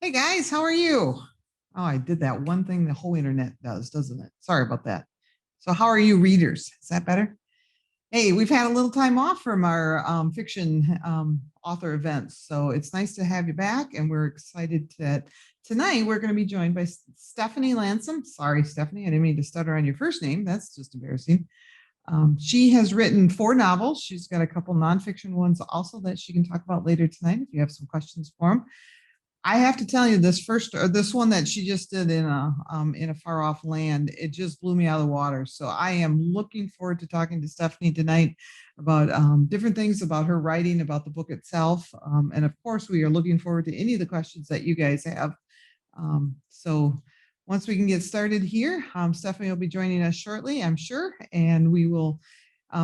Hey guys, how are you? Oh, I did that one thing the whole internet does, doesn't it? Sorry about that. So, how are you, readers? Is that better? Hey, we've had a little time off from our fiction author events, so it's nice to have you back, and we're excited that tonight we're going to be joined by Stephanie Landsem. Sorry, Stephanie, I didn't mean to stutter on your first name. That's just embarrassing. She has written 4 novels. She's got a couple nonfiction ones also that she can talk about later tonight if you have some questions for them. I have to tell you, this one that she just did in a far off land, it just blew me out of the water. So I am looking forward to talking to Stephanie tonight about different things about her writing, about the book itself, and of course, we are looking forward to any of the questions that you guys have. So once we can get started here, Stephanie will be joining us shortly, I'm sure, and we will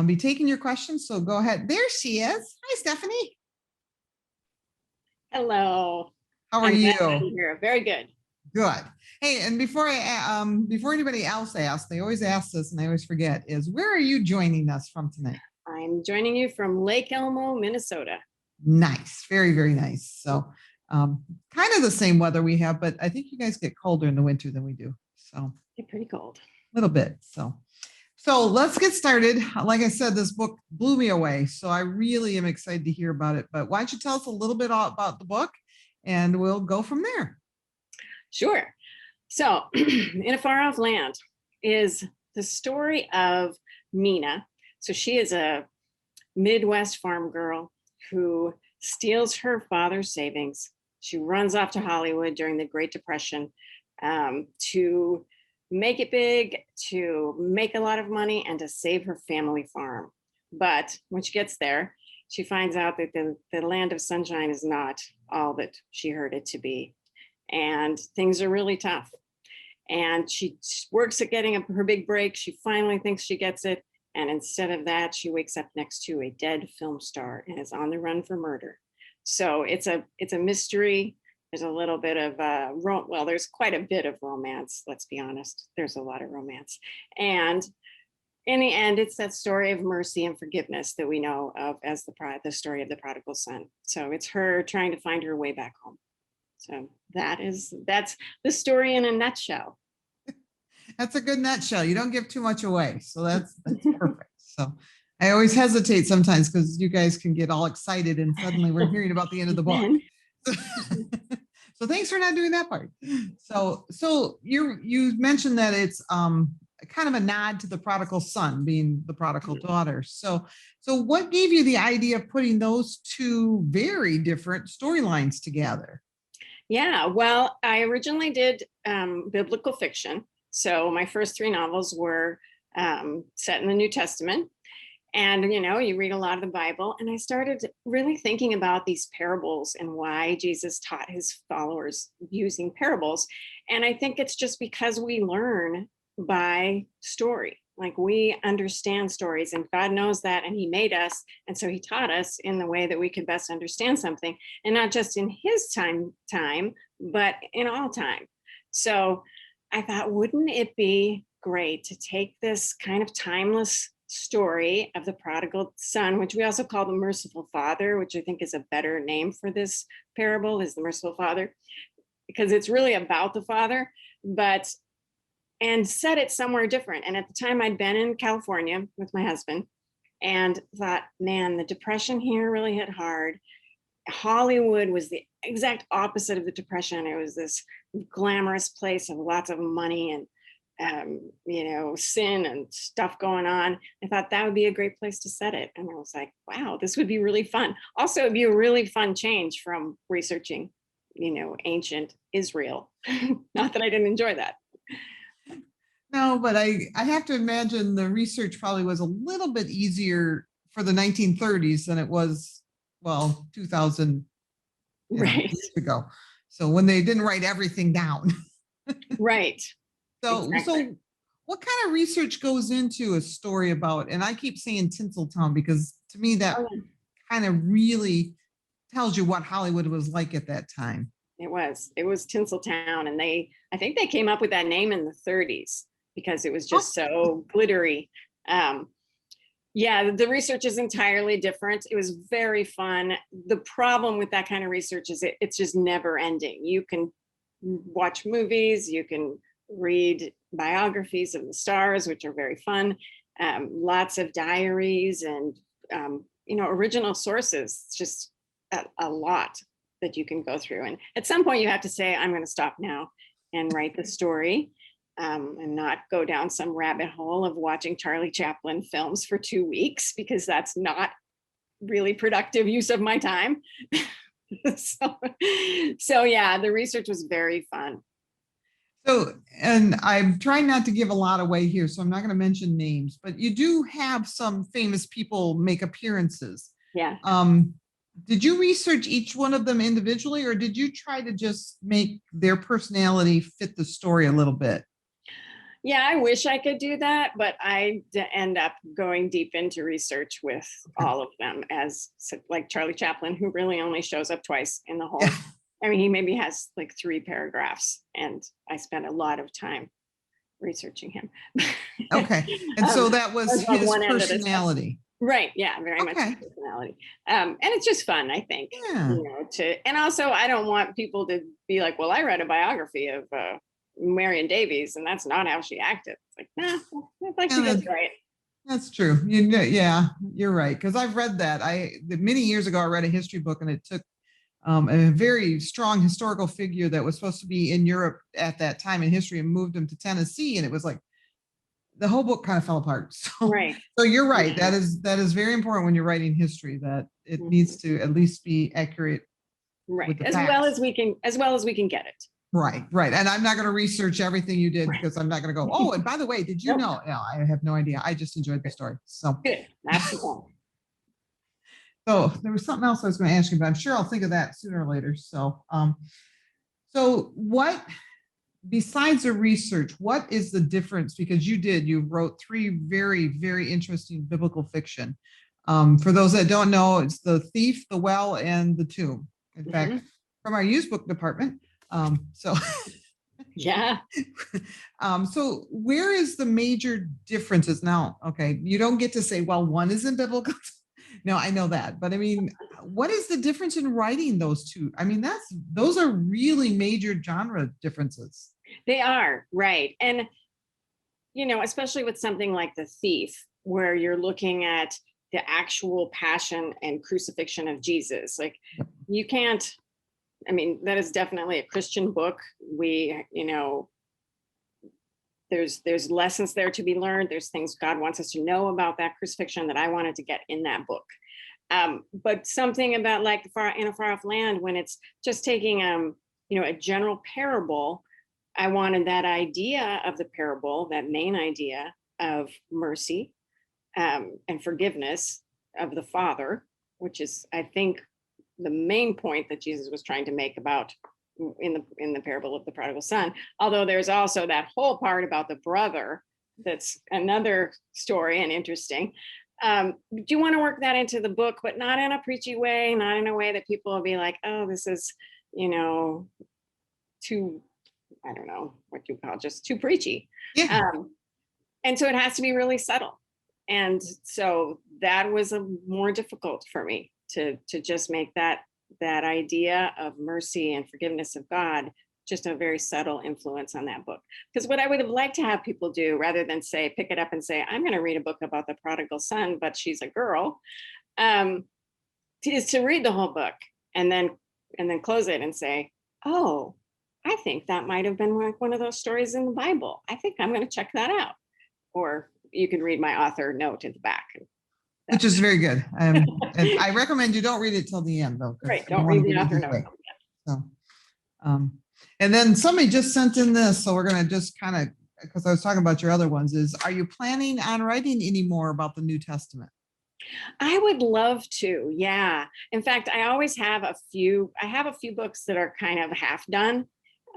be taking your questions. So go ahead. There she is. Hi, Stephanie. Hello. How are I'm glad to you? be here. Very good. Good. Hey, and before anybody else asks, they always ask this and I always forget, is where are you joining us from tonight? I'm joining you from Lake Elmo, Minnesota. Nice. Very, very nice. So kind of the same weather we have, but I think you guys get colder in the winter than we do. So It's pretty cold. a little bit. So let's get started. Like I said, this book blew me away. So I really am excited to hear about it. But why don't you tell us a little bit about the book and we'll go from there. Sure. So, In a Far Off Land is the story of Mina. So she is a Midwest farm girl who steals her father's savings. She runs off to Hollywood during the Great Depression to make it big, to make a lot of money, and to save her family farm. But when she gets there, she finds out that the land of sunshine is not all that she heard it to be. And things are really tough. And she works at getting her big break. She finally thinks she gets it. And instead of that, she wakes up next to a dead film star and is on the run for murder. So it's a mystery. There's a little bit of there's quite a bit of romance. Let's be honest. There's a lot of romance, and in the end, it's that story of mercy and forgiveness that we know of as the story of the prodigal son. So it's her trying to find her way back home. So that's the story in a nutshell. That's a good nutshell. You don't give too much away. So that's perfect. So I always hesitate sometimes because you guys can get all excited and suddenly we're hearing about the end of the book. So thanks for not doing that part. So you mentioned that it's kind of a nod to the prodigal son being the prodigal daughter. So what gave you the idea of putting those two very different storylines together? Yeah, well, I originally did biblical fiction. So my first 3 novels were set in the New Testament. And, you read a lot of the Bible. And I started really thinking about these parables and why Jesus taught his followers using parables. And I think it's just because we learn by story. Like we understand stories, and God knows that, and he made us. And so he taught us in the way that we could best understand something, and not just in his time, but in all time. So I thought, wouldn't it be great to take this kind of timeless story of the prodigal son, which we also call the merciful father, which I think is a better name for this parable, is the merciful father, because it's really about the father, and set it somewhere different. And at the time, I'd been in California with my husband and thought, man, the depression here really hit hard. Hollywood was the exact opposite of the depression. It was this glamorous place of lots of money and sin and stuff going on. I thought that would be a great place to set it. And I was like, wow, this would be really fun. Also, it'd be a really fun change from researching, ancient Israel. Not that I didn't enjoy that. No, but I have to imagine the research probably was a little bit easier for the 1930s than it was, 2000 years ago. So when they didn't write everything down. Right. So what kind of research goes into a story about, and I keep saying Tinseltown because to me that kind of really tells you what Hollywood was like at that time. It was Tinseltown, and I think they came up with that name in the 30s because it was just so glittery. Yeah, the research is entirely different. It was very fun. The problem with that kind of research is it's just never ending. You can watch movies, you can read biographies of the stars, which are very fun. Lots of diaries and original sources. It's just a lot that you can go through. And at some point, you have to say, "I'm going to stop now and write the story." And not go down some rabbit hole of watching Charlie Chaplin films for 2 weeks, because that's not really productive use of my time. so yeah, the research was very fun. So, and I'm trying not to give a lot away here, so I'm not going to mention names, but you do have some famous people make appearances. Yeah. Did you research each one of them individually, or did you try to just make their personality fit the story a little bit? Yeah, I wish I could do that, but I end up going deep into research with all of them, as like Charlie Chaplin, who really only shows up twice in the whole. Yeah. I mean, he maybe has like 3 paragraphs, and I spent a lot of time researching him. Okay. And so that was on his one end of the personality. Right. Yeah, very much Okay. his personality. And it's just fun, I think. Yeah. And also I don't want people to be like, well, I read a biography of Marion Davies, and that's not how she acted. It's like, nah, I think she did right. That's true. Yeah, you're right. Because I've read that. Many years ago, I read a history book, and it took a very strong historical figure that was supposed to be in Europe at that time in history and moved him to Tennessee. And it was like the whole book kind of fell apart. So, right. So you're right. That is very important when you're writing history, that it needs to at least be accurate. Right. As well as we can get it. Right. And I'm not going to research everything you did, because I'm not going to go, oh, and by the way, did you know? No, I have no idea. I just enjoyed the story. So good. That's the point. So there was something else I was going to ask you, but I'm sure I'll think of that sooner or later. So, so what, besides the research, what is the difference? Because you wrote 3 very, very interesting biblical fiction. For those that don't know, it's The Thief, The Well, and The Tomb. In fact, from our used book department. So yeah. So where is the major differences now? Okay, you don't get to say, well, one isn't biblical. No, I know that, but I mean, what is the difference in writing those two? I mean, those are really major genre differences. They are, right. And especially with something like The Thief, where you're looking at the actual passion and crucifixion of Jesus. Like, you can't, I mean, that is definitely a Christian book. There's lessons there to be learned. There's things God wants us to know about that crucifixion that I wanted to get in that book. But something about like in a far off land, when it's just taking a general parable, I wanted that idea of the parable, that main idea of mercy and forgiveness of the Father, which is, I think, the main point that Jesus was trying to make about in the parable of the prodigal son. Although there's also that whole part about the brother, that's another story and interesting. Do you want to work that into the book, but not in a preachy way, not in a way that people will be like, oh, this is, too, I don't know what you call, just too preachy. Yeah. And so it has to be really subtle. And so that was more difficult for me to just make that idea of mercy and forgiveness of God just a very subtle influence on that book. Because what I would have liked to have people do, rather than say, pick it up and say, I'm going to read a book about the prodigal son, but she's a girl, is to read the whole book and then close it and say, oh, I think that might have been like one of those stories in the Bible. I think I'm going to check that out. Or you can read my author note at the back. Which is very good. And I recommend you don't read it till the end, though. Right, don't read the author note. So, and then somebody just sent in this, so we're going to just kind of, because I was talking about your other ones, are you planning on writing any more about the New Testament? I would love to, yeah. In fact, I always have a few books that are kind of half done.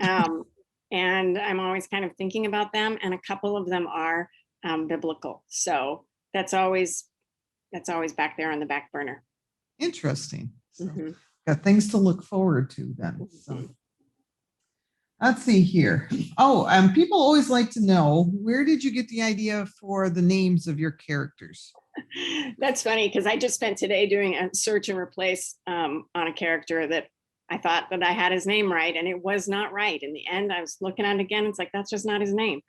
And I'm always kind of thinking about them. And a couple of them are biblical. So that's always back there on the back burner. Interesting. So, got things to look forward to then. So. Let's see here. Oh, people always like to know, where did you get the idea for the names of your characters? That's funny because I just spent today doing a search and replace on a character that I thought that I had his name right, and it was not right. In the end, I was looking at it again. It's like, that's just not his name.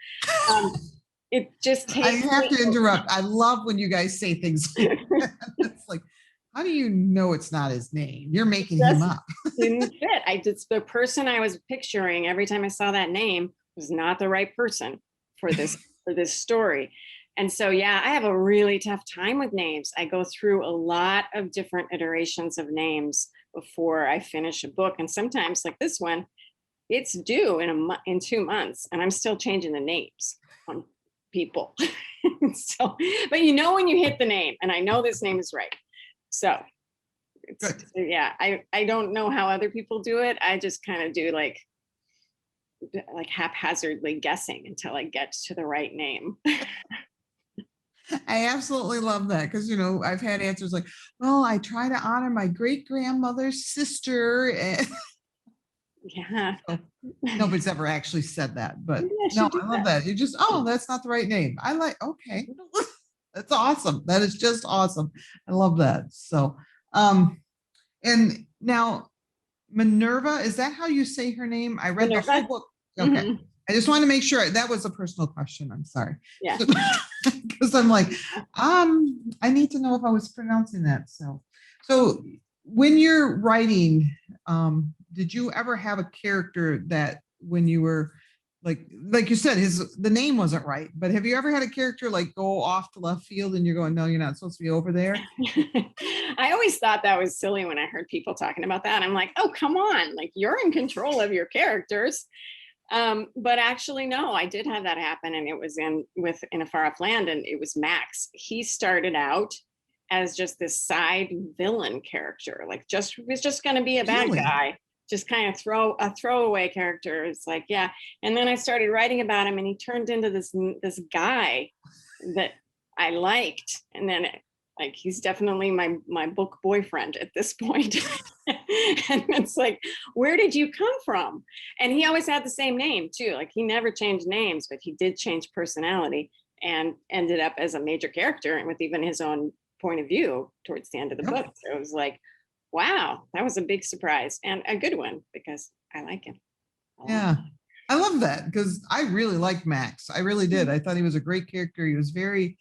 It just I takes have me. to interrupt. I love when you guys say things like that. It's like, how do you know it's not his name? You're making him Just up. didn't fit. I just, the person I was picturing every time I saw that name was not the right person for this story. And so, yeah, I have a really tough time with names. I go through a lot of different iterations of names before I finish a book. And sometimes, like this one, it's due in 2 months, and I'm still changing the names on people. So, but you know when you hit the name, and I know this name is right. So it's, Good. yeah, I don't know how other people do it. I just kind of do like haphazardly guessing until I get to the right name. I absolutely love that because, you know, I've had answers like, well, I try to honor my great grandmother's sister. And Yeah. so nobody's ever actually said that, but Maybe I no, should do I love that. that. You just, oh, that's not the right name. I like, okay, that's awesome. That is just awesome. I love that. So, and now Minerva, is that how you say her name? I read the whole Minerva. book. Okay. Mhm. I just want to make sure that was a personal question. I'm sorry. Yeah. Because I'm like, I need to know if I was pronouncing that. So when you're writing, did you ever have a character that when you were like you said, the name wasn't right, but have you ever had a character like go off to left field and you're going, no, you're not supposed to be over there? I always thought that was silly when I heard people talking about that. I'm like, oh, come on, like you're in control of your characters. But actually, no, I did have that happen, and it was in a far off land, and it was Max. He started out as just this side villain character, like was just going to be a bad Really? guy, just kind of a throwaway character. It's like, yeah. And then I started writing about him, and he turned into this guy that I liked, and then like he's definitely my book boyfriend at this point. And it's like, where did you come from? And he always had the same name too. Like he never changed names, but he did change personality and ended up as a major character and with even his own point of view towards the end of the Yep. book. So it was like, wow, that was a big surprise and a good one because I like him a lot. Yeah. I love that because I really liked Max. I really did. I thought he was a great character. He was very,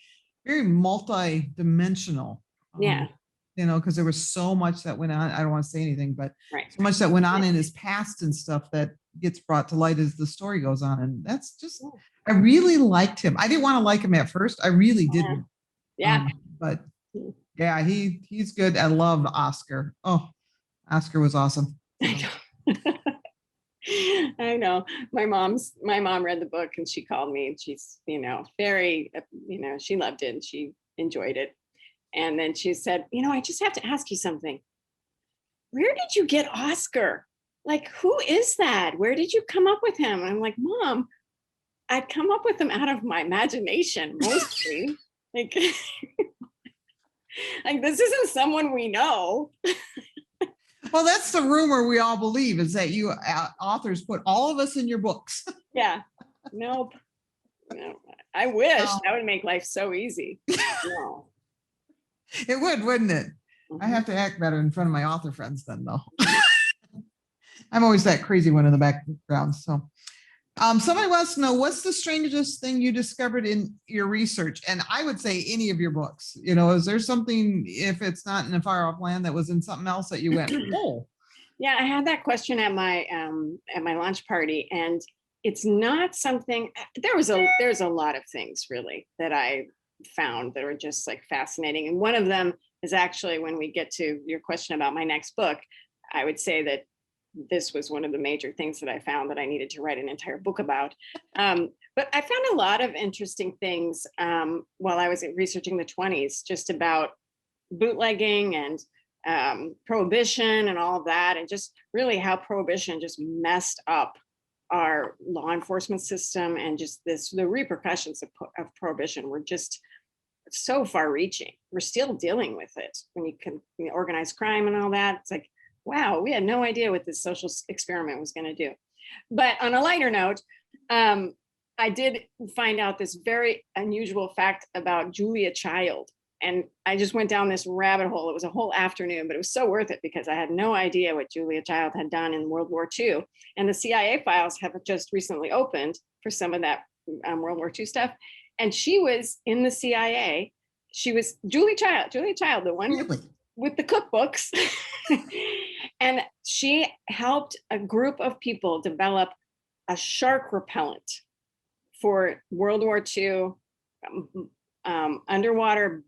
very multi-dimensional. Yeah. You know, because there was so much that went on. I don't want to say anything, but Right. so much that went on in his past and stuff that gets brought to light as the story goes on. And that's just, I really liked him. I didn't want to like him at first. I really didn't. Yeah. But yeah, he's good. I love Oscar. Oh, Oscar was awesome. I know. My mom read the book and she called me and she's, very, she loved it and she enjoyed it. And then she said, I just have to ask you something. Where did you get Oscar? Like, who is that? Where did you come up with him? And I'm like, Mom, I come up with him out of my imagination mostly. like, like this isn't someone we know. Well, that's the rumor we all believe is that you authors put all of us in your books. Yeah. Nope. No. I wish that would make life so easy. No. It would, wouldn't it? I have to act better in front of my author friends then, though. I'm always that crazy one in the background. So somebody wants to know, what's the strangest thing you discovered in your research? And I would say any of your books. Is there something, if it's not in a far off land, that was in something else that you went, oh? Yeah, I had that question at my launch party, and it's not something. There's a lot of things really that I found that are just like fascinating, and one of them is actually when we get to your question about my next book. I would say that this was one of the major things that I found that I needed to write an entire book about. But I found a lot of interesting things while I was researching the 20s, just about bootlegging and prohibition and all of that, and just really how prohibition just messed up our law enforcement system, and just the repercussions of prohibition were just so far reaching. We're still dealing with it when you can organize crime and all that. It's like, wow, we had no idea what this social experiment was going to do. But on a lighter note, I did find out this very unusual fact about Julia Child. And I just went down this rabbit hole. It was a whole afternoon, but it was so worth it because I had no idea what Julia Child had done in World War II. And the CIA files have just recently opened for some of that World War II stuff. And she was in the CIA. She was Julia Child, the one Really? with the cookbooks. And she helped a group of people develop a shark repellent for World War II underwater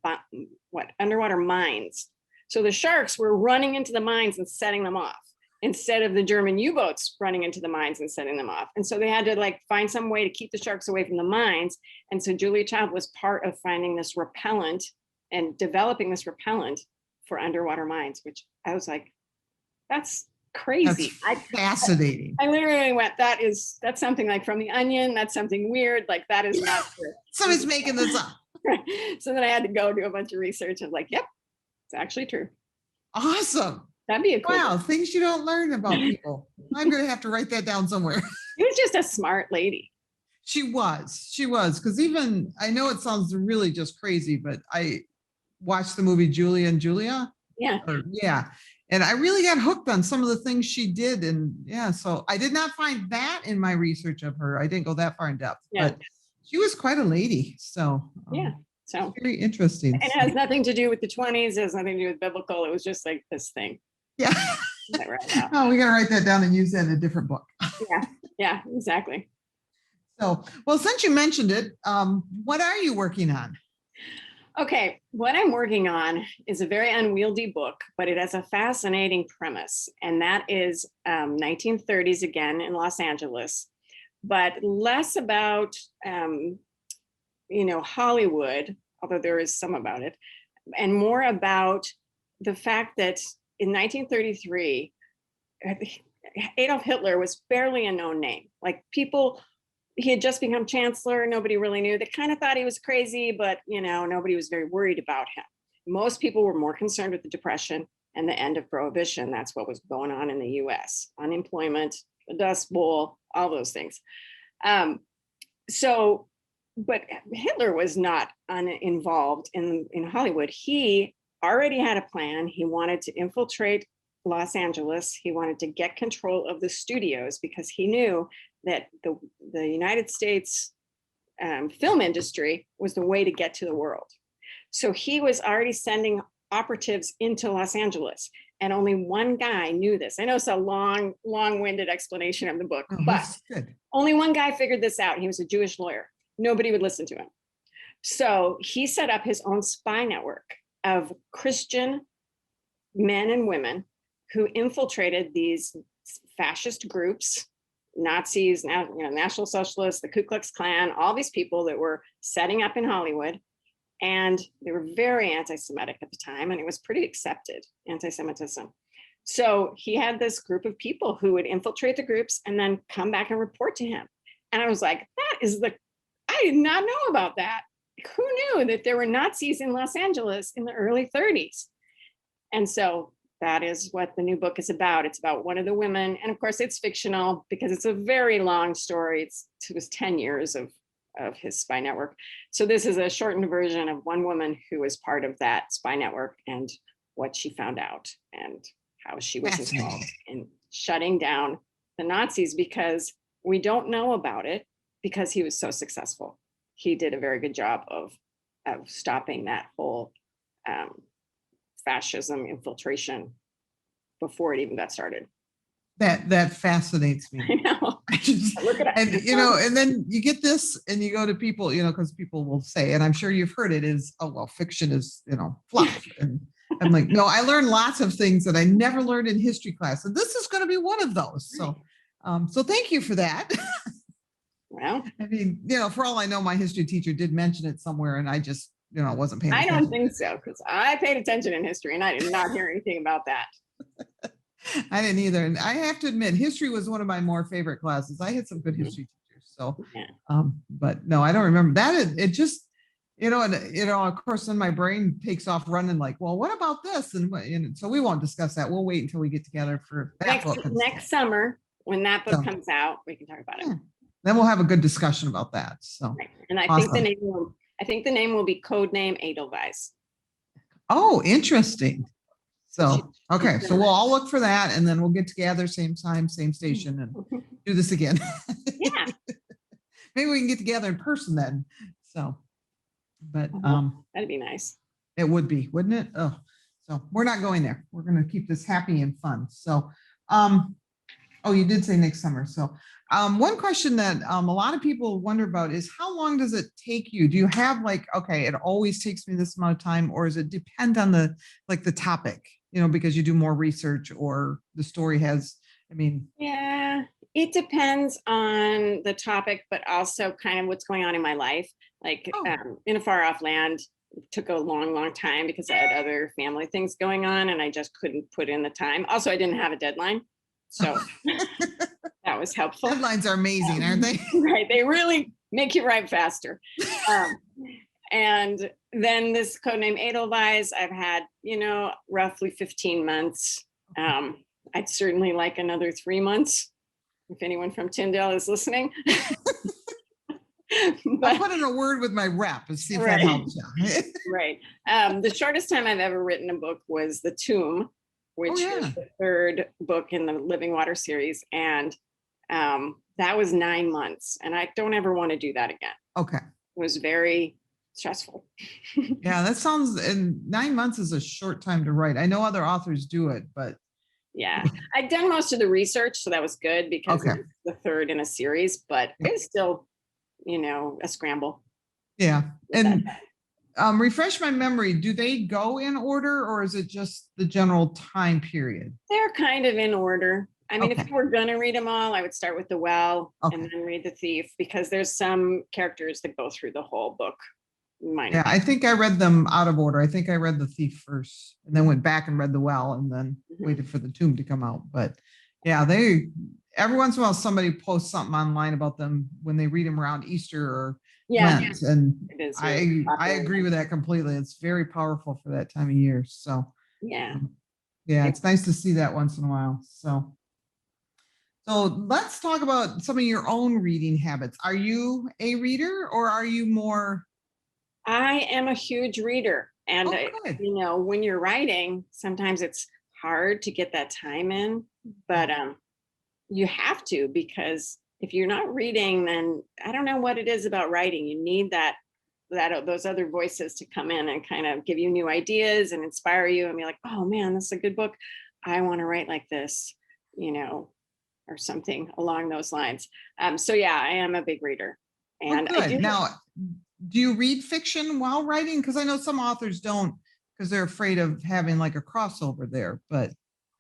mines. So the sharks were running into the mines and setting them off instead of the German U-boats running into the mines and setting them off. And so they had to like find some way to keep the sharks away from the mines. And so Julia Child was part of finding this repellent and developing this repellent for underwater mines, which I was like, that's crazy. That's fascinating. I literally went, that's something like from The Onion. That's something weird. Like that is not true. Somebody's making this up. So then I had to go do a bunch of research of like, yep, it's actually true. Awesome. That'd be a cool. Wow, things you don't learn about people. I'm going to have to write that down somewhere. She was just a smart lady. She was, because even, I know it sounds really just crazy, but I watched the movie Julia and Julia. Yeah. And I really got hooked on some of the things she did. And yeah, so I did not find that in my research of her. I didn't go that far in depth, but she was quite a lady. So so very interesting. And it has nothing to do with the 20s. It has nothing to do with biblical. It was just like this thing. Yeah. Oh, we got to write that down and use that in a different book. Yeah, exactly. So, well, since you mentioned it, what are you working on? Okay, what I'm working on is a very unwieldy book, but it has a fascinating premise, and that is 1930s again in Los Angeles, but less about Hollywood, although there is some about it, and more about the fact that in 1933, Adolf Hitler was barely a known name. Like he had just become chancellor. Nobody really knew. They kind of thought he was crazy, but nobody was very worried about him. Most people were more concerned with the Depression and the end of Prohibition. That's what was going on in the US. Unemployment, the Dust Bowl, all those things. But Hitler was not involved in Hollywood. He already had a plan. He wanted to infiltrate Los Angeles. He wanted to get control of the studios because he knew that the United States film industry was the way to get to the world. So he was already sending operatives into Los Angeles, and only one guy knew this. I know it's a long-winded explanation of the book, but only one guy figured this out. He was a Jewish lawyer. Nobody would listen to him. So he set up his own spy network of Christian men and women who infiltrated these fascist groups, Nazis, National Socialists, the Ku Klux Klan, all these people that were setting up in Hollywood. And they were very anti-Semitic at the time, and it was pretty accepted, anti-Semitism. So he had this group of people who would infiltrate the groups and then come back and report to him. And I was like, I did not know about that. Who knew that there were Nazis in Los Angeles in the early 30s? And so that is what the new book is about. It's about one of the women. And of course, it's fictional because it's a very long story. It was 10 years of his spy network. So this is a shortened version of one woman who was part of that spy network and what she found out and how she was involved in shutting down the Nazis, because we don't know about it because he was so successful. He did a very good job of stopping that whole fascism infiltration before it even got started. That fascinates me. I know. Look at and and then you get this and you go to people, because people will say, and I'm sure you've heard it, is, oh, well, fiction is, fluff. And I'm like, no, I learned lots of things that I never learned in history class. And this is going to be one of those. So, so thank you for that. Well, I mean, for all I know, my history teacher did mention it somewhere and I just, wasn't paying attention. I don't think so, because I paid attention in history and I did not hear anything about that. I didn't either. And I have to admit, history was one of my more favorite classes. I had some good history teachers. So, but no, I don't remember that. It just, and of course, then my brain takes off running like, well, what about this? And so we won't discuss that. We'll wait until we get together for that book. Next summer, when that book comes out, we can talk about it. Then we'll have a good discussion about that. So, right. And I think the name will be Codename Edelweiss. Oh, interesting. She- So, okay, so we'll all look for that and then we'll get together same time, same station and do this again. Yeah. Maybe we can get together in person then. So, but That'd be nice. it would be, wouldn't it? Oh, so we're not going there. We're going to keep this happy and fun. So, oh, you did say next summer. So, one question that a lot of people wonder about is how long does it take you? Do you have like, okay, it always takes me this amount of time, or does it depend on the like the topic? You know, because you do more research or the story has, I mean, Yeah, it depends on the topic, but also kind of what's going on in my life. Like oh, in a far off land took a long, long time because I had other family things going on and I just couldn't put in the time. Also, I didn't have a deadline. So that was helpful. deadlines are amazing, aren't they? Right. They really make you write faster. Um, and then this codename Edelweiss, I've had, roughly 15 months. I'd certainly like another 3 months if anyone from Tyndale is listening. I'll put in a word with my rep and see if that Right. helps you. Right. The shortest time I've ever written a book was The Tomb, which yeah. is the third book in the Living Water series. And that was 9 months. And I don't ever want to do that again. Okay. It was very stressful. Yeah, that sounds, and 9 months is a short time to write. I know other authors do it, but Yeah, I'd done most of the research, so that was good because Okay. it was the third in a series, but Yep. it's still, a scramble. yeah. And refresh my memory, do they go in order or is it just the general time period? They're kind of in order. I mean, if Okay. you were gonna read them all, I would start with The Well and Okay. then read The Thief because there's some characters that go through the whole book. Yeah, I think I read them out of order. I think I read The Thief first and then went back and read The Well and then waited for The Tomb to come out. But yeah, they every once in a while somebody posts something online about them when they read them around Easter or Lent. And it is really I popular. agree with that completely. It's very powerful for that time of year. So Yeah. yeah, it's nice to see that once in a while. So let's talk about some of your own reading habits. Are you a reader or are you more? I am a huge reader. And, Oh, good. when you're writing, sometimes it's hard to get that time in, but you have to, because if you're not reading, then I don't know what it is about writing. You need those other voices to come in and kind of give you new ideas and inspire you and be like, oh man, this is a good book. I want to write like this, or something along those lines. So yeah, I am a big reader. And Oh, good. Now, do you read fiction while writing? Because I know some authors don't because they're afraid of having like a crossover there. But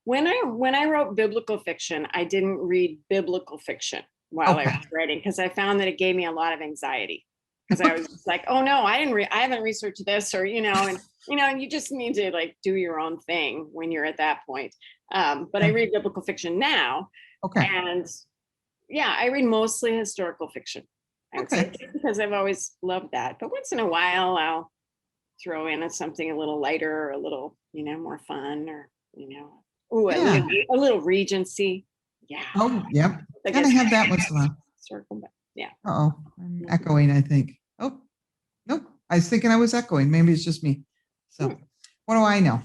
when I wrote biblical fiction, I didn't read biblical fiction while I was writing because I found that it gave me a lot of anxiety. Because I was just like, oh no, I haven't researched this, or and you just need to like do your own thing when you're at that point. But I read biblical fiction now. Okay. And yeah, I read mostly historical fiction. I would say because I've always loved that. But once in a while, I'll throw in something a little lighter or a little, more fun, or a little Regency. Yeah. Oh, yep. I Gotta guess have that once in a while. circle, but yeah. Uh-oh, I'm echoing, I think. Oh, nope. I was thinking I was echoing. Maybe it's just me. So what do I know?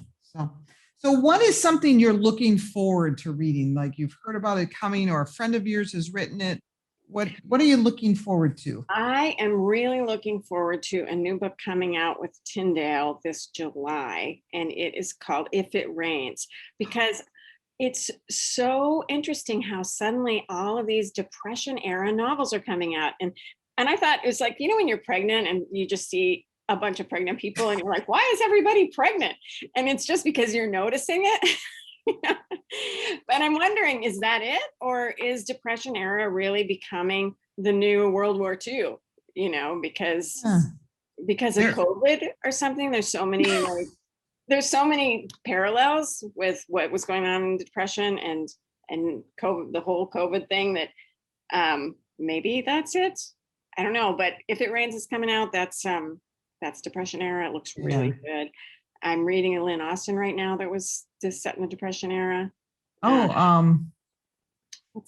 So what is something you're looking forward to reading? Like you've heard about it coming or a friend of yours has written it. What are you looking forward to? I am really looking forward to a new book coming out with Tyndale this July, and it is called If It Rains, because it's so interesting how suddenly all of these Depression era novels are coming out. And I thought it was like, when you're pregnant and you just see a bunch of pregnant people and you're like, why is everybody pregnant? And it's just because you're noticing it. But I'm wondering, is that it? Or is Depression era really becoming the new World War II? Because of COVID or something, there's so many parallels with what was going on in Depression and COVID, the whole COVID thing, that maybe that's it. I don't know. But If It Rains is coming out. That's Depression era. It looks really good. I'm reading a Lynn Austen right now that was just set in the Depression era. What's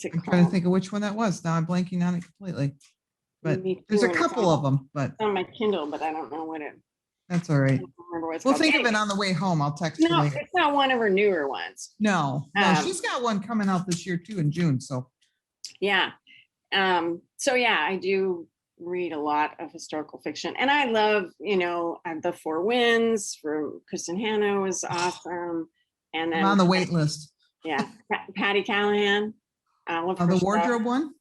it called? I'm trying to think of which one that was. Now I'm blanking on it completely. But there's a couple of them. But on my Kindle, but I don't know what it. That's all right. don't remember what it's We'll called. think of it Anyway, on the way home. I'll text you no, later. it's not one of her newer ones. No, she's got one coming out this year too in June. So Yeah. So yeah, I do read a lot of historical fiction, and I love, The Four Winds from Kristen Hanna was awesome. And I'm then on the wait list. yeah, Patty Callahan. I love her The stuff. wardrobe one.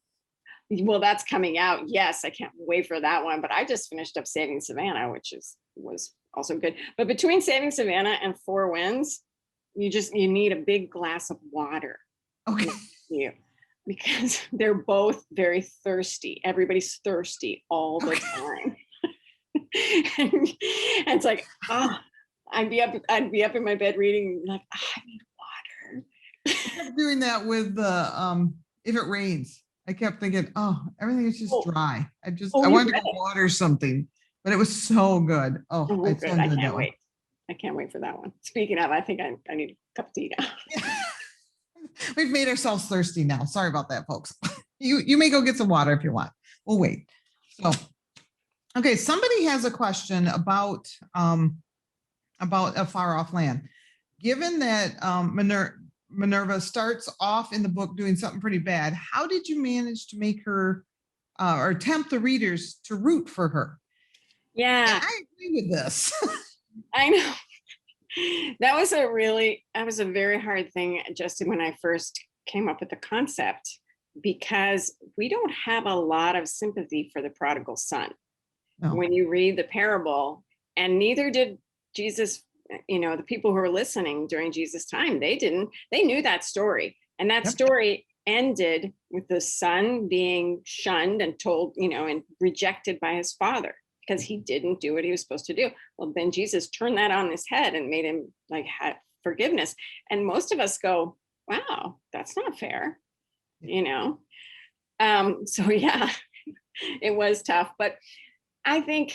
Well, that's coming out. Yes, I can't wait for that one. But I just finished up Saving Savannah, which was also good. But between Saving Savannah and Four Winds, you need a big glass of water. Okay. You, because they're both very thirsty. Everybody's thirsty all the time. And it's like, I'd be up in my bed reading, like, I need water. I kept doing that with the If It Rains. I kept thinking, oh, everything is just dry. I wanted to go water something, but it was so good. Oh, I good. I can't wait. I can't wait for that one. Speaking of, I think I need a cup of tea now. We've made ourselves thirsty now. Sorry about that, folks. You may go get some water if you want. We'll wait. So, okay, somebody has a question about a far off land. Given that Minerva starts off in the book doing something pretty bad, how did you manage to make her or tempt the readers to root for her? Yeah, and I agree with this. I know. That was a very hard thing, Justin, when I first came up with the concept, because we don't have a lot of sympathy for the prodigal son. No. When you read the parable, and neither did Jesus, the people who were listening during Jesus' time, they knew that story. And that story ended with the son being shunned and told, and rejected by his father, because he didn't do what he was supposed to do. Well, then Jesus turned that on his head and made him have forgiveness. And most of us go, wow, that's not fair, So yeah, it was tough. But I think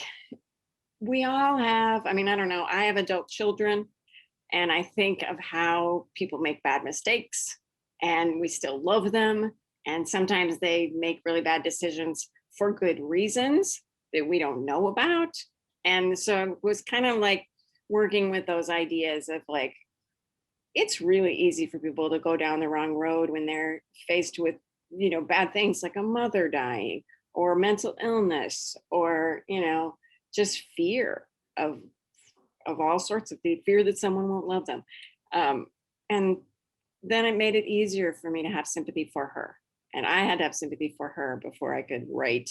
we all have, I don't know, I have adult children, and I think of how people make bad mistakes and we still love them. And sometimes they make really bad decisions for good reasons that we don't know about. And so it was kind of like working with those ideas of it's really easy for people to go down the wrong road when they're faced with, bad things like a mother dying or mental illness or, just fear of all sorts of fear that someone won't love them. And then it made it easier for me to have sympathy for her. And I had to have sympathy for her before I could write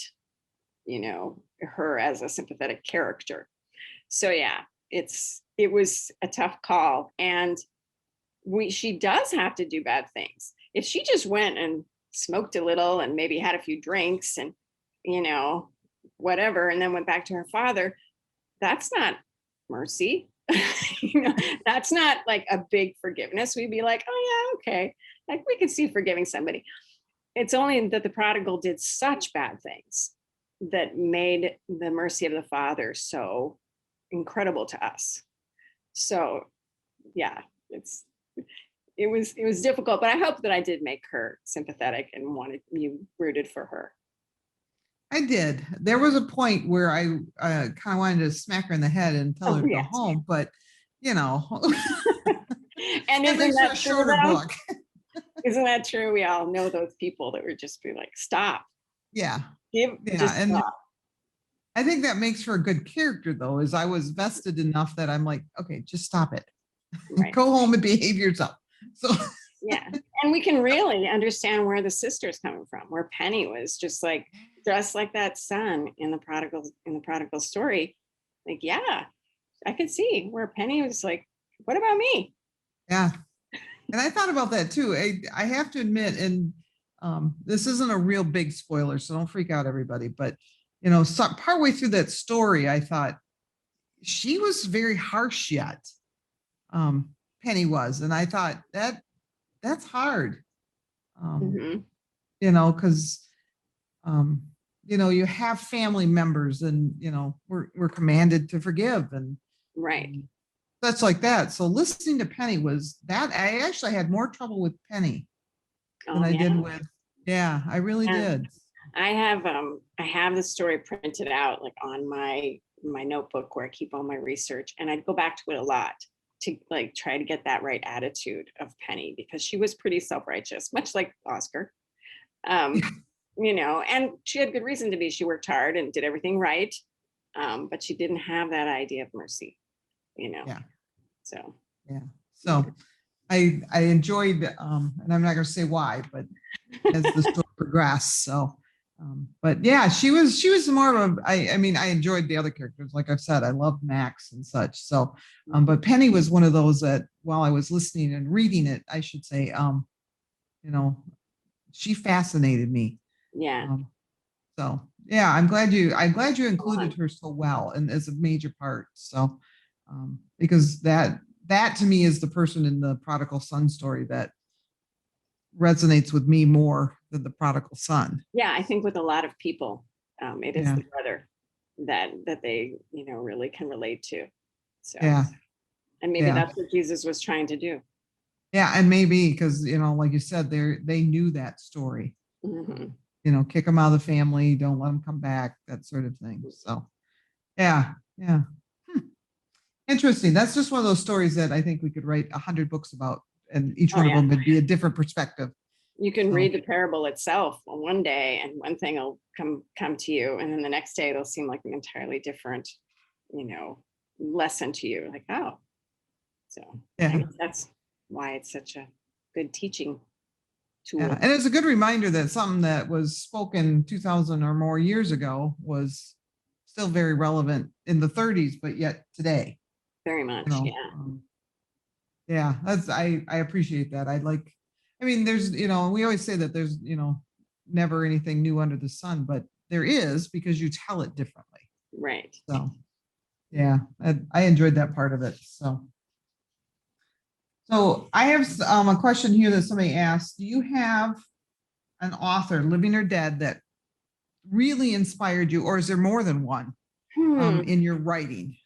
her as a sympathetic character. So yeah, it was a tough call. And she does have to do bad things. If she just went and smoked a little and maybe had a few drinks and, whatever, and then went back to her father, that's not mercy. That's not a big forgiveness. We'd be like, oh yeah, okay. We could see forgiving somebody. It's only that the prodigal did such bad things that made the mercy of the father so incredible to us. So yeah, it was difficult, but I hope that I did make her sympathetic and rooted for her. I did. There was a point where I kind of wanted to smack her in the head and tell her to go home, but and isn't that shorter book? Isn't that true? We all know those people that would just be like, stop. Yeah. Just stop. I think that makes for a good character, though, is I was vested enough that I'm like, okay, just stop it. Right. Go home and behave yourself. So yeah. And we can really understand where the sister's coming from, where Penny was just like that son in the prodigal story. Yeah, I could see where Penny was like, what about me? Yeah. And I thought about that too. I have to admit, and this isn't a real big spoiler, so don't freak out, everybody. But partway through that story, I thought she was very harsh yet. Penny was, and I thought that's hard. Because you have family members, and we're commanded to forgive, and right. That's like that. So listening to Penny was that I actually had more trouble with Penny than I did with. Yeah, I really did. I have the story printed out on my my notebook where I keep all my research, and I'd go back to it a lot to like try to get that right attitude of Penny, because she was pretty self-righteous, much like Oscar. Um, and she had good reason to be. She worked hard and did everything right. But she didn't have that idea of mercy, Yeah. So Yeah. So I enjoyed, and I'm not going to say why, but as the story progressed. So, but yeah, she was more of a, I mean, I enjoyed the other characters. Like I've said, I loved Max and such. So, but Penny was one of those that while I was listening and reading it, I should say, she fascinated me. yeah. So yeah, I'm glad you included her so well and as a major part. So, because that to me is the person in the prodigal son story that resonates with me more than the prodigal son. Yeah, I think with a lot of people, it is Yeah. the brother that they, really can relate to. So, Yeah. and maybe Yeah. that's what Jesus was trying to do. Yeah. And maybe because, like you said, they knew that story. Mhm. Kick them out of the family, don't let them come back, that sort of thing. So yeah. Yeah. Interesting. That's just one of those stories that I think we could write 100 books about, and each Oh, one of yeah. them would be a different perspective. You can So, read the parable itself on one day, and one thing will come to you, and then the next day it'll seem like an entirely different, lesson to you. Like, oh, so I yeah. guess that's why it's such a good teaching tool. Yeah. And it's a good reminder that something that was spoken 2000 or more years ago was still very relevant in the 30s, but yet today. Very much, You know, yeah. Yeah, that's I appreciate that. I mean, there's, we always say that there's, never anything new under the sun, but there is because you tell it differently. Right. So yeah, I enjoyed that part of it. So I have a question here that somebody asked. Do you have an author, living or dead, that really inspired you, or is there more than one in your writing?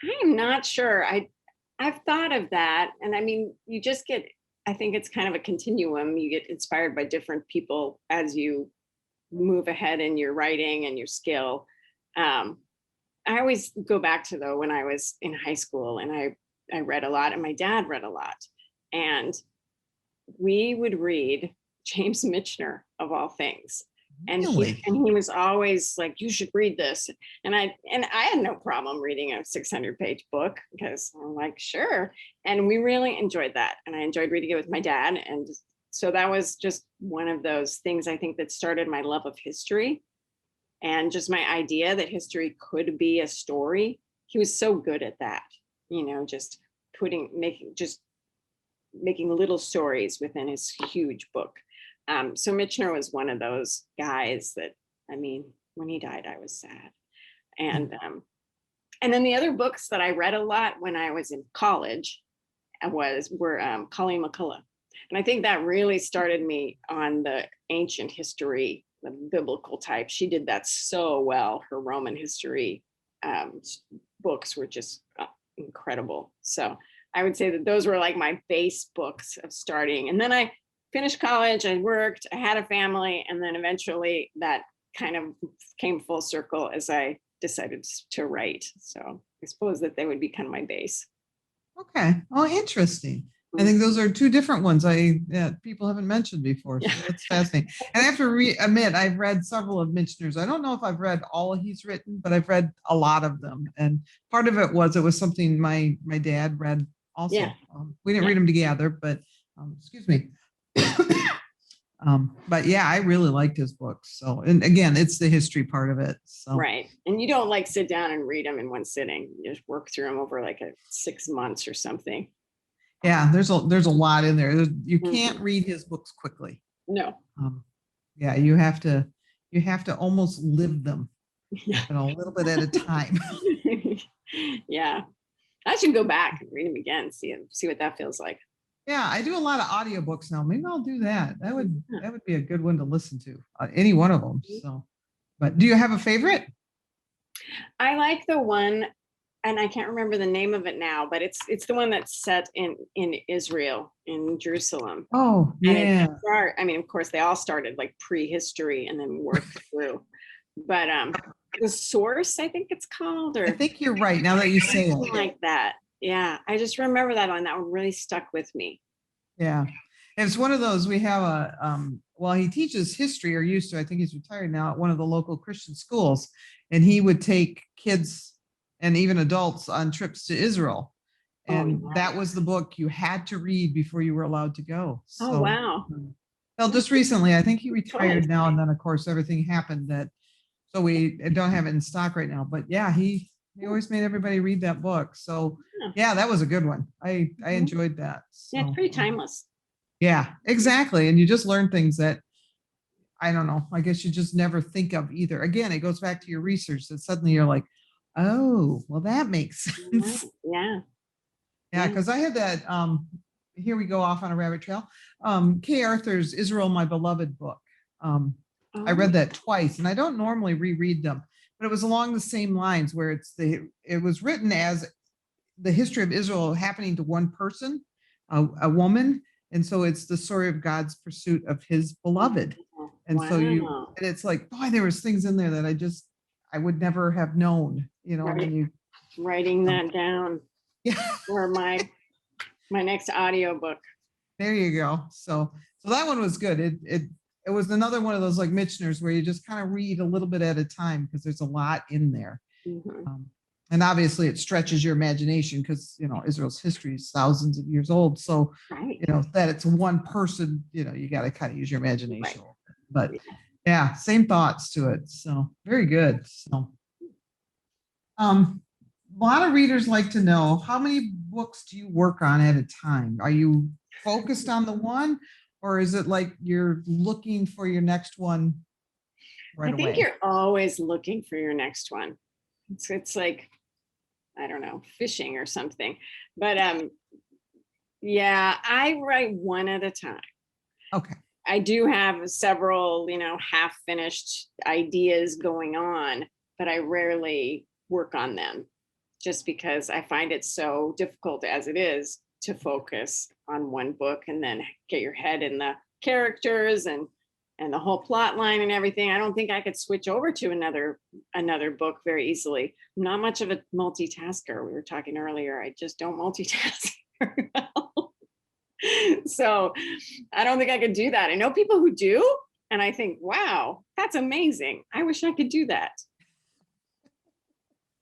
I am not sure. I've thought of that, and I mean, you just get. I think it's kind of a continuum. You get inspired by different people as you move ahead in your writing and your skill. I always go back to though when I was in high school, and I read a lot, and my dad read a lot, and we would read James Michener of all things. And Really? he was always like, you should read this. And I had no problem reading a 600-page book, because I'm like, sure. And we really enjoyed that. And I enjoyed reading it with my dad. And so that was just one of those things, I think, that started my love of history and just my idea that history could be a story. He was so good at that, just making little stories within his huge book. So Michener was one of those guys that, I mean, when he died, I was sad. And then the other books that I read a lot when I was in college were Colleen McCullough. And I think that really started me on the ancient history, the biblical type. She did that so well. Her Roman history books were just incredible. So I would say that those were like my base books of starting. And then I finished college, I worked, I had a family, and then eventually that kind of came full circle as I decided to write. So I suppose that they would be kind of my base. Okay. Oh, interesting. I think those are two different ones people haven't mentioned before. So that's fascinating. And I have to admit, I've read several of Michener's. I don't know if I've read all he's written, but I've read a lot of them. And part of it was something my dad read also. Yeah. We didn't read them together, but excuse me. But yeah, I really liked his books. So, and again, it's the history part of it. So right. And you don't like sit down and read them in one sitting. You just work through them over like 6 months or something. Yeah, there's a lot in there. You can't read his books quickly. No. Yeah, you have to almost live them, a little bit at a time. Yeah, I should go back and read them again, see what that feels like. Yeah, I do a lot of audiobooks now. Maybe I'll do that. That would be a good one to listen to. Any one of them. So, but do you have a favorite? I like the one, and I can't remember the name of it now, but it's the one that's set in Israel, in Jerusalem. Oh, yeah. I mean, of course, they all started like prehistory and then worked through. But The Source, I think it's called, I or think you're right now that you say something it. like that. Yeah, I just remember that one. That one really stuck with me. Yeah. And it's one of those, we have well, he teaches history or used to, I think he's retired now at one of the local Christian schools. And he would take kids and even adults on trips to Israel. Oh, And yeah. that was the book you had to read before you were allowed to go. Oh, So, wow. well, just recently, I think he Good choice. retired now. And then, of course, everything happened that, so we don't have it in stock right now. But yeah, he always made everybody read that book. So Yeah. yeah, that was a good one. I Mhm. enjoyed that. Yeah, it's So, pretty timeless. yeah, exactly. And you just learn things that, I don't know, I guess you just never think of either. Again, it goes back to your research that suddenly you're like, oh, well, that makes Right. sense. Yeah. Yeah, Yeah. because I had that, here we go off on a rabbit trail. Kay Arthur's Israel, My Beloved book. I Oh, read that twice, and I don't normally reread them, but it was along the same lines where it was written as the history of Israel happening to one person, a woman. And so it's the story of God's pursuit of his beloved. And so wow. and it's like, boy, there was things in there that I would never have known, Right. when you, Writing that down yeah, for my next audio book. there you go. So that one was good. It was another one of those like Mitchner's where you just kind of read a little bit at a time because there's a lot in there. Mhm. And obviously it stretches your imagination because, Israel's history is thousands of years old. So, Right. that it's one person, you got to kind of use your imagination. Right. But yeah, same thoughts to it. So very good. So, a lot of readers like to know, how many books do you work on at a time? Are you focused on the one, or is it like you're looking for your next one I right think away? you're always looking for your next one. It's like, I don't know, fishing or something. But yeah, I write one at a time. Okay. I do have several, half finished ideas going on, but I rarely work on them just because I find it so difficult as it is to focus on one book and then get your head in the characters and the whole plot line and everything. I don't think I could switch over to another book very easily. I'm not much of a multitasker. We were talking earlier. I just don't multitask very well. So I don't think I could do that. I know people who do, and I think, wow, that's amazing. I wish I could do that.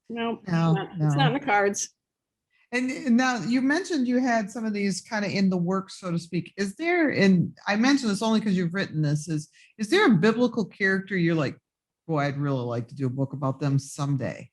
No, No, it's not in no. the cards. And now you mentioned you had some of these kind of in the works, so to speak. Is there, and I mention this only because you've written this, is there a biblical character you're like, boy, I'd really like to do a book about them someday?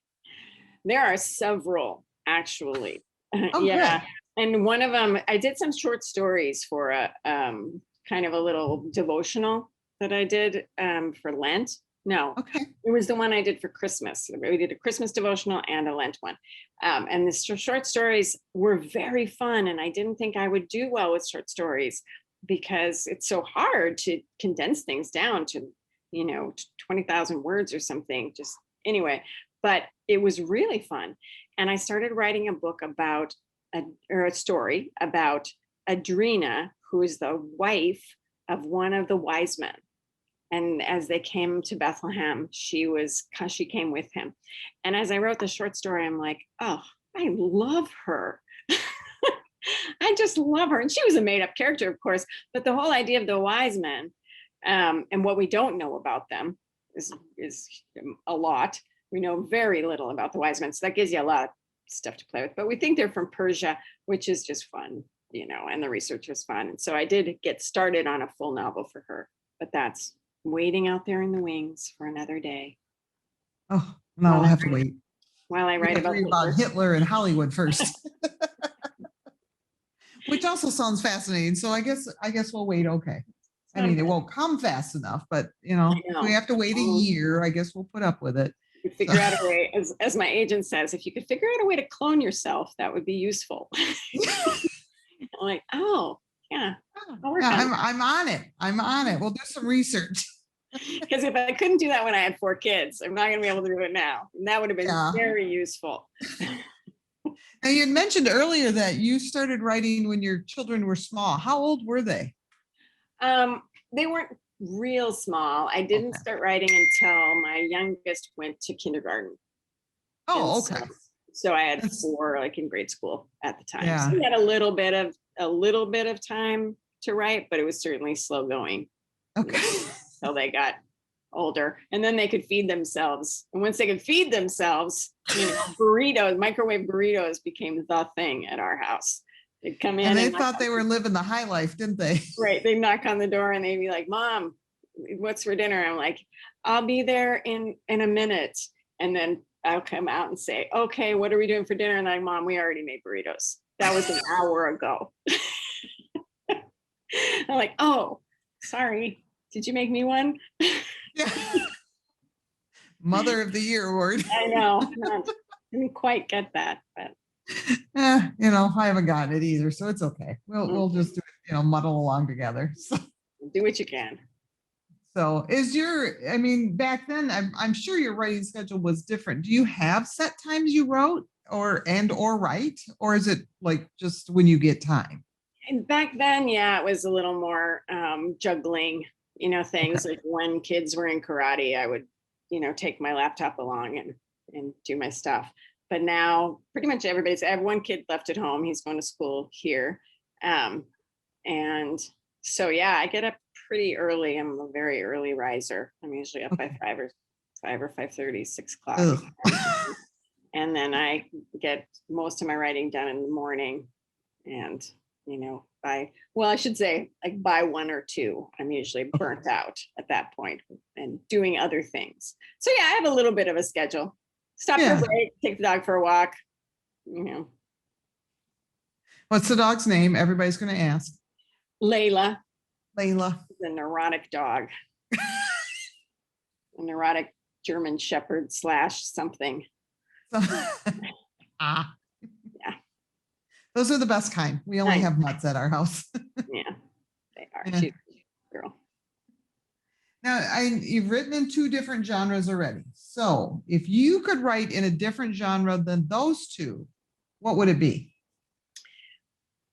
There are several, actually. Oh, Yeah. good. And one of them, I did some short stories for a kind of a little devotional that I did for Lent. No, Okay. it was the one I did for Christmas. We did a Christmas devotional and a Lent one. And the short stories were very fun. And I didn't think I would do well with short stories because it's so hard to condense things down to, 20,000 words or something. Just anyway, but it was really fun. And I started writing a book about a story about Adrena, who is the wife of one of the wise men. And as they came to Bethlehem, she came with him. And as I wrote the short story, I'm like, oh, I love her. I just love her. And she was a made up character, of course, but the whole idea of the wise men and what we don't know about them is a lot. We know very little about the wise men. So that gives you a lot of stuff to play with. But we think they're from Persia, which is just fun, and the research was fun. And so I did get started on a full novel for her, but that's waiting out there in the wings for another day. Oh, no, I'll have to wait. While I We write have to about read about Hitler in Hollywood first, which also sounds fascinating. So I guess we'll wait. Okay. I mean, it won't come fast enough, but if we have to wait a year, I guess we'll put up with it. You figure out a way, as my agent says, if you could figure out a way to clone yourself, that would be useful. I'm like, oh, yeah. I'm on it. I'm on it. We'll do some research. Because if I couldn't do that when I had 4 kids, I'm not going to be able to do it now. And that would have been very useful. Now, you had mentioned earlier that you started writing when your children were small. How old were they? They weren't real small. I didn't Okay. start writing until my youngest went to kindergarten. Oh, And okay. so I had That's, 4 like in grade school at the time. So yeah. we had a little bit of time to write, but it was certainly slow going Okay. until they got older. And then they could feed themselves. And once they could feed themselves, burritos, microwave burritos became the thing at our house. They'd come in And they and thought they were living the high life, didn't they? right, they'd knock on the door and they'd be like, "Mom, what's for dinner?" I'm like, "I'll be there in a minute." And then I'll come out and say, "Okay, what are we doing for dinner?" And I'm like, "Mom, we already made burritos. That was an hour ago." I'm like, "Oh, sorry. Did you make me one?" Yeah. Mother of the Year award. I know. Didn't quite get that, but I haven't gotten it either, so it's okay. We'll just do it, muddle along together. do what you can. So is I mean, back then, I'm sure your writing schedule was different. Do you have set times you wrote or write, or is it like just when you get time? And back then, yeah, it was a little more juggling, things Okay. like when kids were in karate, I would, take my laptop along and do my stuff. But now pretty much I have one kid left at home. He's going to school here. Um, and so, yeah, I get up pretty early. I'm a very early riser. I'm usually up by Okay. 5:30, 6 o'clock. Ugh. And then I get most of my writing done in the morning. And, I should say like by 1 or 2, I'm usually burnt out at that point and doing other things. So yeah, I have a little bit of a schedule. Stop for a Yeah. break, take the dog for a walk. You know, What's the dog's name? Everybody's going to ask. Layla Layla. is a neurotic dog, a neurotic German Shepherd / something. Ah, Yeah, those are the best kind. We only nice. have mutts at our house. Yeah, they are. Yeah. She's a girl. Now, you've written in 2 different genres already. So if you could write in a different genre than those 2, what would it be?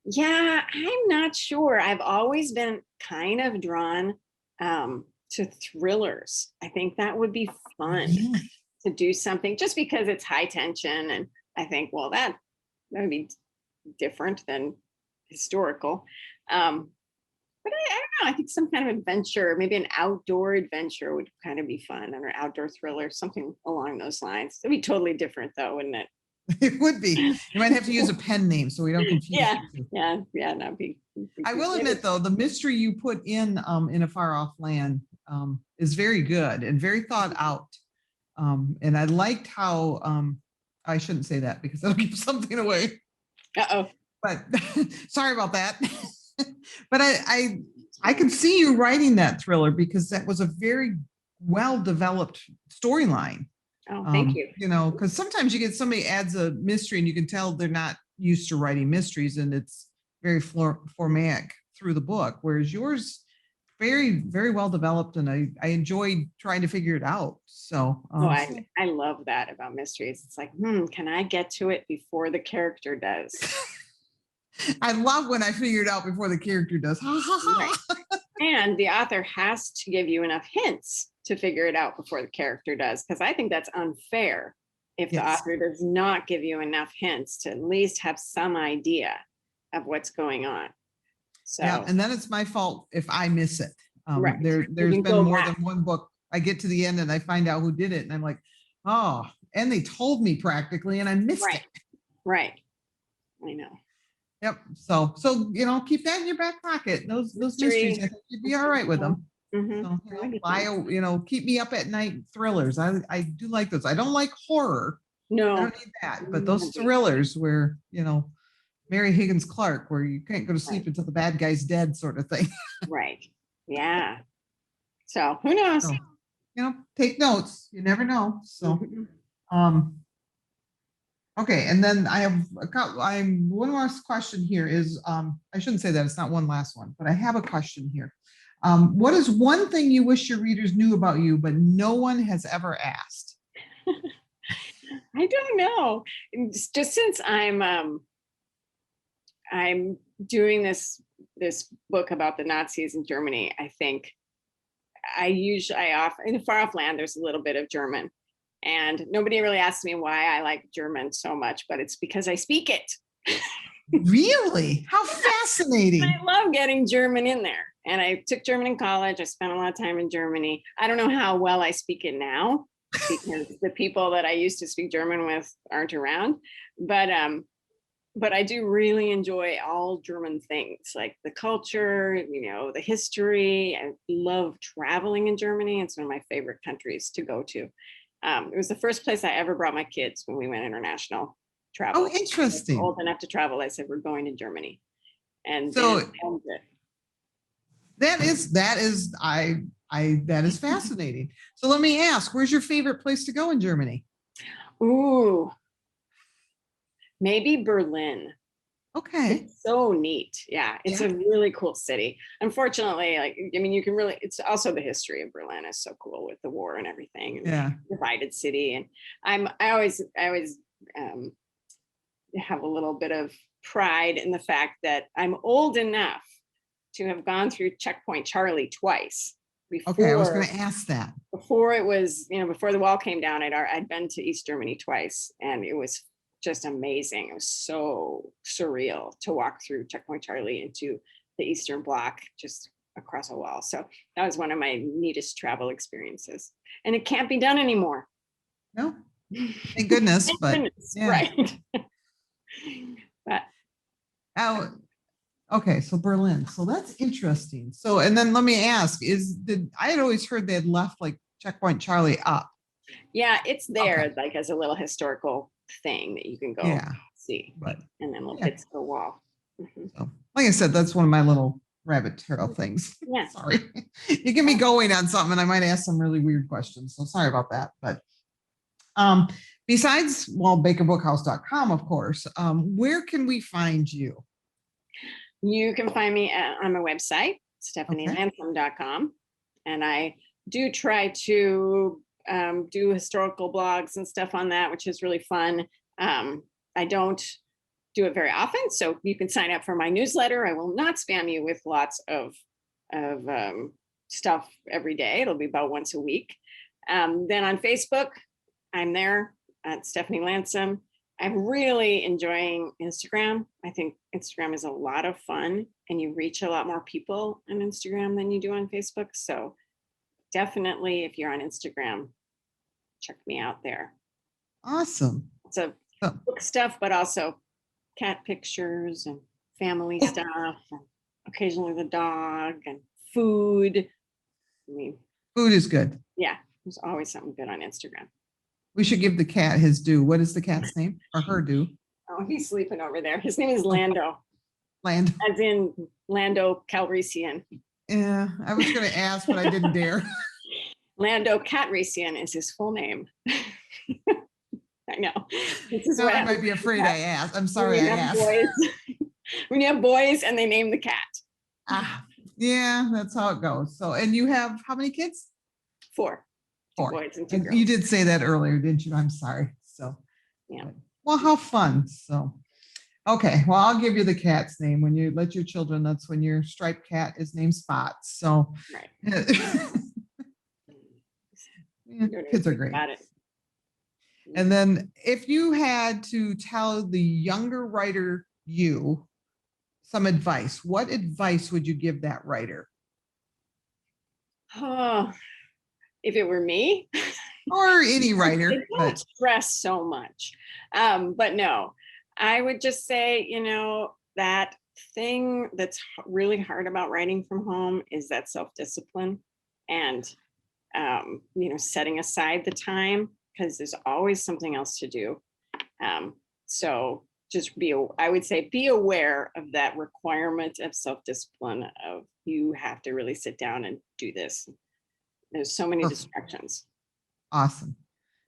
Yeah, I'm not sure. I've always been kind of drawn to thrillers. I think that would be fun Really? to do something just because it's high tension. And I think, well, that would be different than historical. But I don't know. I think some kind of adventure, maybe an outdoor adventure would kind of be fun, or an outdoor thriller, something along those lines. It'd be totally different though, wouldn't it? It would be. You might have to use a pen name so we don't confuse Yeah, you. yeah, that'd be. I will admit though, the mystery you put in a far off land is very good and very thought out. And I liked how I shouldn't say that because that'll give something away. Uh-oh. But sorry about that. But I could see you writing that thriller because that was a very well developed storyline. Oh, thank you. Because sometimes you get somebody adds a mystery and you can tell they're not used to writing mysteries and it's very formaic through the book, whereas yours very, very well developed and I enjoyed trying to figure it out. So, I love that about mysteries. It's like, can I get to it before the character does? I love when I figure it out before the character does. Ha, ha, ha. Right. And the author has to give you enough hints to figure it out before the character does, because I think that's unfair if the Yes. author does not give you enough hints to at least have some idea of what's going on. So, Yeah, and then it's my fault if I miss it. right. There's can been go more back. than one book. I get to the end and I find out who did it, and I'm like, oh, and they told me practically, and I missed Right. it. Right. I know. Yep. So keep that in your back pocket. Those mysteries, I think you'd be all right with them. Mhm. So, That'd be fun. keep me up at night thrillers. I do like those. I don't like horror. I No. don't need that. But those thrillers where, Mary Higgins Clark, where you can't go to sleep Right. until the bad guy's dead, sort of thing. Right. Yeah. So who knows? So, take notes. You never know. So, Mhm. okay. And then I have one last question here is, I shouldn't say that, it's not one last one, but I have a question here. What is one thing you wish your readers knew about you, but no one has ever asked? I don't know. Just since I'm doing this book about the Nazis in Germany, I think I often, in the far off land, there's a little bit of German. And nobody really asks me why I like German so much, but it's because I speak it. Really? How fascinating. I love getting German in there. And I took German in college. I spent a lot of time in Germany. I don't know how well I speak it now because the people that I used to speak German with aren't around. But I do really enjoy all German things, like the culture, the history. I love traveling in Germany. It's one of my favorite countries to go to. It was the first place I ever brought my kids when we went international travel. Oh, interesting. Old enough to travel, I said, we're going to Germany. And so it. that is fascinating. So let me ask, where's your favorite place to go in Germany? Ooh, maybe Berlin. Okay. It's so neat. Yeah, it's a really cool city. Unfortunately, you can really, it's also the history of Berlin is so cool with the war and everything. And divided city. And I always have a little bit of pride in the fact that I'm old enough to have gone through Checkpoint Charlie twice. Okay, I was going to ask that. Before it was, before the wall came down, I'd been to East Germany twice, and it was just amazing. It was so surreal to walk through Checkpoint Charlie into the Eastern Bloc, just across a wall. So that was one of my neatest travel experiences, and it can't be done anymore. No, thank goodness. Right. But okay, so Berlin. So that's interesting. So, and then let me ask: I had always heard they had left like Checkpoint Charlie up? Yeah, it's there like as a little historical thing that you can go see, and then little bits of the wall. So, like I said, that's one of my little rabbit trail things. Yeah. Sorry, you get me going on something, and I might ask some really weird questions. So sorry about that. But besides, bakerbookhouse.com, of course, where can we find you? You can find me on my website, stephanielandsem.com. And I do try to do historical blogs and stuff on that, which is really fun. I don't do it very often, so you can sign up for my newsletter. I will not spam you with lots of stuff every day. It'll be about once a week. Then on Facebook, I'm there at Stephanie Landsem. I'm really enjoying Instagram. I think Instagram is a lot of fun, and you reach a lot more people on Instagram than you do on Facebook. So definitely, if you're on Instagram, check me out there. Awesome. It's a book stuff, but also cat pictures and family stuff, and occasionally the dog and food. I mean, food is good. Yeah, there's always something good on Instagram. We should give the cat his due. What is the cat's name or her due? Oh, he's sleeping over there. His name is Lando. Lando. As in Lando Calrissian. Yeah, I was going to ask, but I didn't dare. Lando Calrissian is his full name. I know. No, I might be afraid I asked. I'm sorry I asked. When you have boys and they name the cat. Yeah, that's how it goes. So, and you have how many kids? 4. 2 boys and 2 girls. You did say that earlier, didn't you? I'm sorry. So, yeah. Well, how fun. So, okay. Well, I'll give you the cat's name when you let your children. That's when your striped cat is named Spots. So, right. Kids are great. And then if you had to tell the younger writer you some advice, what advice would you give that writer? Oh, if it were me? Or any writer. They don't stress so much. But no, I would just say, that thing that's really hard about writing from home is that self-discipline and, setting aside the time, because there's always something else to do. So just I would say be aware of that requirement of self-discipline of you have to really sit down and do this. There's so many distractions. Awesome.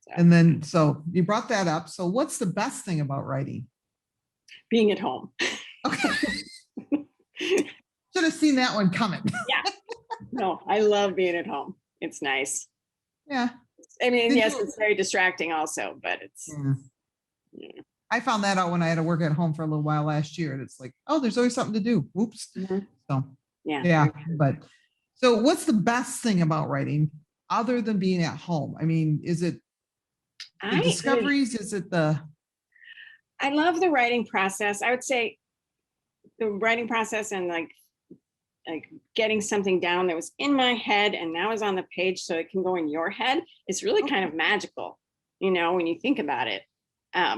So. And then, so you brought that up. So what's the best thing about writing? Being at home. Okay. Should have seen that one coming. Yeah. No, I love being at home. It's nice. Yeah. I mean, yes, it's very distracting also, but it's. Yeah. I found that out when I had to work at home for a little while last year. And it's like, oh, there's always something to do. Oops. Mm-hmm. So, yeah. But So what's the best thing about writing other than being at home? I mean, is it the I discoveries? Is it the, I love the writing process. I would say the writing process and like getting something down that was in my head and now is on the page so it can go in your head. It's really kind of magical, when you think about it.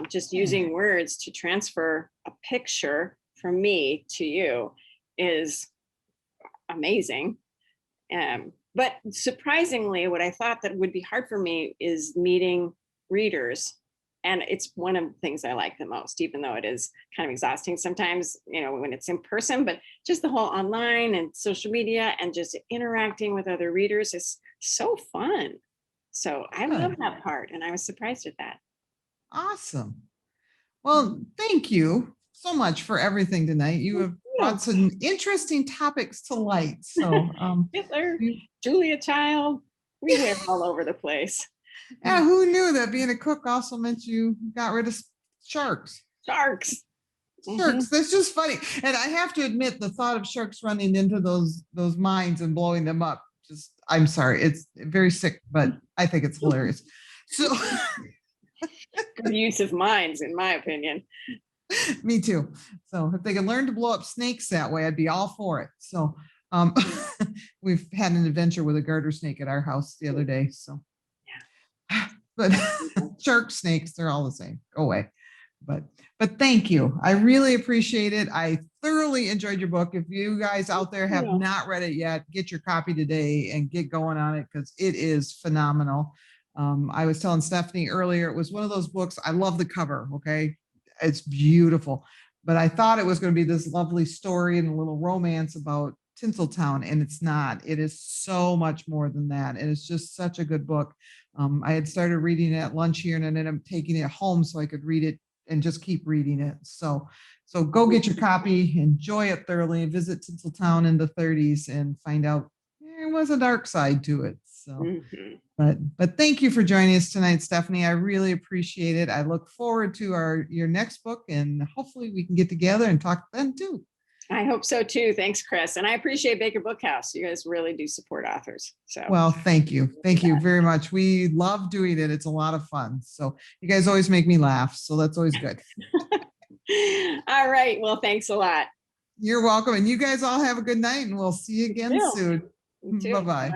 Just using words to transfer a picture from me to you is amazing. But surprisingly, what I thought that would be hard for me is meeting readers. And it's one of the things I like the most, even though it is kind of exhausting sometimes, when it's in person, but just the whole online and social media and just interacting with other readers is so fun. So I love Good. that part. And I was surprised at that. Awesome. Well, thank you so much for everything tonight. You have brought some interesting topics to light. So, Hitler, Julia Child, we went all over the place. yeah, who knew that being a cook also meant you got rid of sharks? Sharks. Sharks. That's just funny. And I have to admit, the thought of sharks running into those mines and blowing them up, just I'm sorry, it's very sick, but I think it's hilarious. So Good use of minds, in my opinion. me too. So if they could learn to blow up snakes that way, I'd be all for it. So um we've had an adventure with a garter snake at our house the other day. So but shark snakes, they're all the same. Go away. But thank you. I really appreciate it. I thoroughly enjoyed your book. If you guys out there have not read it yet, get your copy today and get going on it because it is phenomenal. I was telling Stephanie earlier, it was one of those books. I love the cover. Okay. It's beautiful. But I thought it was going to be this lovely story and a little romance about Tinseltown, and it's not. It is so much more than that. And it's just such a good book. I had started reading it at lunch here and I ended up taking it home so I could read it and just keep reading it. So go get your copy, enjoy it thoroughly, and visit Tinseltown in the 30s and find out there was a dark side to it. So, but thank you for joining us tonight, Stephanie. I really appreciate it. I look forward to your next book, and hopefully we can get together and talk then too. I hope so too. Thanks, Chris. And I appreciate Baker Bookhouse. You guys really do support authors. So well, thank you. Thank you very much. We love doing it. It's a lot of fun. So you guys always make me laugh. So that's always good. All right. Well, thanks a lot. You're welcome. And you guys all have a good night, and we'll see you again soon. Bye-bye.